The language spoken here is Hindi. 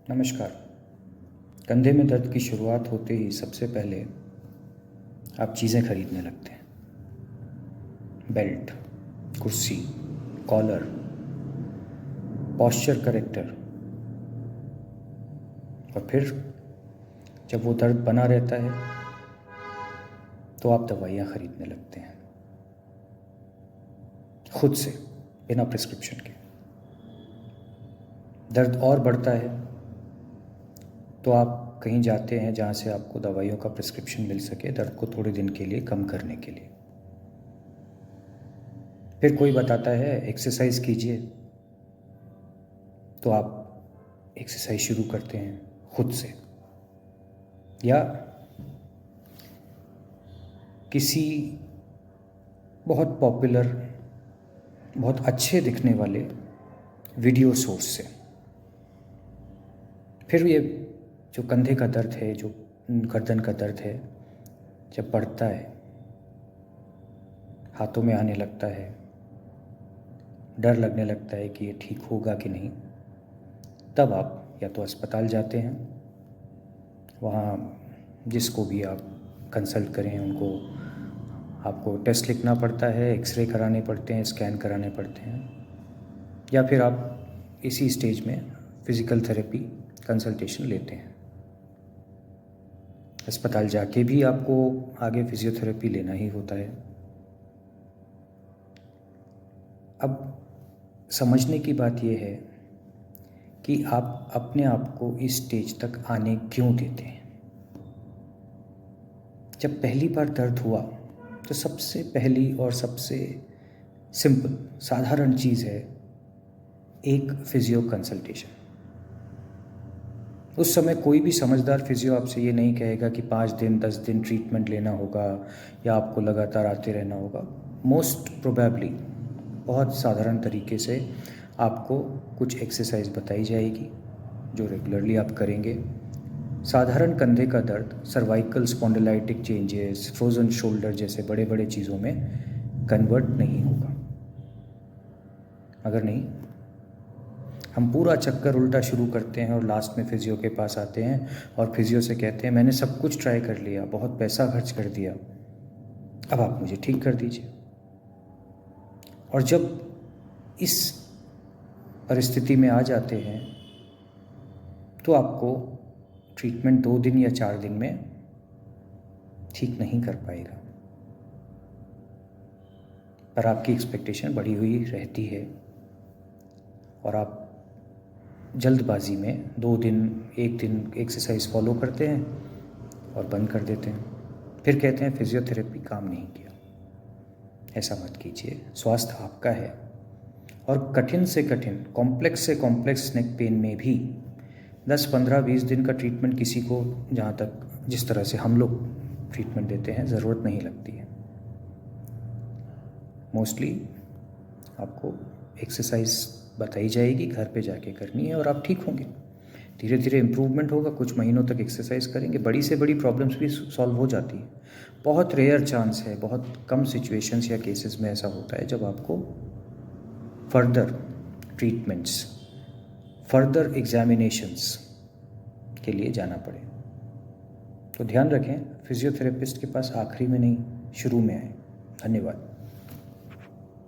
नमस्कार। कंधे में दर्द की शुरुआत होते ही सबसे पहले आप चीज़ें खरीदने लगते हैं। बेल्ट, कुर्सी, कॉलर, पॉस्चर करेक्टर। और फिर जब वो दर्द बना रहता है तो आप दवाइयाँ खरीदने लगते हैं, खुद से, बिना प्रिस्क्रिप्शन के। दर्द और बढ़ता है तो आप कहीं जाते हैं जहाँ से आपको दवाइयों का प्रिस्क्रिप्शन मिल सके दर्द को थोड़े दिन के लिए कम करने के लिए। फिर कोई बताता है एक्सरसाइज कीजिए, तो आप एक्सरसाइज शुरू करते हैं खुद से, या किसी बहुत पॉपुलर, बहुत अच्छे दिखने वाले वीडियो सोर्स से। फिर ये जो कंधे का दर्द है, जो गर्दन का दर्द है, जब बढ़ता है, हाथों में आने लगता है, डर लगने लगता है कि ये ठीक होगा कि नहीं, तब आप या तो अस्पताल जाते हैं, वहाँ जिसको भी आप कंसल्ट करें उनको आपको टेस्ट लिखना पड़ता है, एक्सरे कराने पड़ते हैं, स्कैन कराने पड़ते हैं, या फिर आप इसी स्टेज में फिज़िकल थेरेपी कंसल्टेशन लेते हैं। अस्पताल जाके भी आपको आगे फिजियोथेरेपी लेना ही होता है। अब समझने की बात यह है कि आप अपने आप को इस स्टेज तक आने क्यों देते हैं। जब पहली बार दर्द हुआ तो सबसे पहली और सबसे सिंपल, साधारण चीज़ है एक फिजियो कंसल्टेशन। उस समय कोई भी समझदार फिजियो आपसे ये नहीं कहेगा कि 5 दिन 10 दिन ट्रीटमेंट लेना होगा या आपको लगातार आते रहना होगा। मोस्ट प्रोबेबली बहुत साधारण तरीके से आपको कुछ एक्सरसाइज बताई जाएगी जो रेगुलरली आप करेंगे। साधारण कंधे का दर्द सर्वाइकल स्पॉन्डिलाइटिक चेंजेस, फ्रोजन शोल्डर जैसे बड़े बड़े चीज़ों में कन्वर्ट नहीं होगा। अगर नहीं, हम पूरा चक्कर उल्टा शुरू करते हैं और लास्ट में फिजियो के पास आते हैं और फिजियो से कहते हैं मैंने सब कुछ ट्राई कर लिया, बहुत पैसा खर्च कर दिया, अब आप मुझे ठीक कर दीजिए। और जब इस परिस्थिति में आ जाते हैं तो आपको ट्रीटमेंट 2 दिन या 4 दिन में ठीक नहीं कर पाएगा, पर आपकी एक्सपेक्टेशन बढ़ी हुई रहती है और आप जल्दबाजी में 2 दिन 1 दिन एक्सरसाइज फॉलो करते हैं और बंद कर देते हैं। फिर कहते हैं फिजियोथेरेपी काम नहीं किया। ऐसा मत कीजिए। स्वास्थ्य आपका है और कठिन से कठिन, कॉम्प्लेक्स से कॉम्प्लेक्स नेक पेन में भी 10, 15, 20 दिन का ट्रीटमेंट किसी को, जहाँ तक जिस तरह से हम लोग ट्रीटमेंट देते हैं, ज़रूरत नहीं लगती है। मोस्टली आपको एक्सरसाइज बताई जाएगी, घर पे जाके करनी है और आप ठीक होंगे। धीरे धीरे इम्प्रूवमेंट होगा। कुछ महीनों तक एक्सरसाइज करेंगे, बड़ी से बड़ी प्रॉब्लम्स भी सॉल्व हो जाती है। बहुत रेयर चांस है, बहुत कम सिचुएशंस या केसेस में ऐसा होता है जब आपको फर्दर ट्रीटमेंट्स, फर्दर एग्जामिनेशंस के लिए जाना पड़े। तो ध्यान रखें, फिजियोथेरेपिस्ट के पास आखिरी में नहीं, शुरू में आए। धन्यवाद।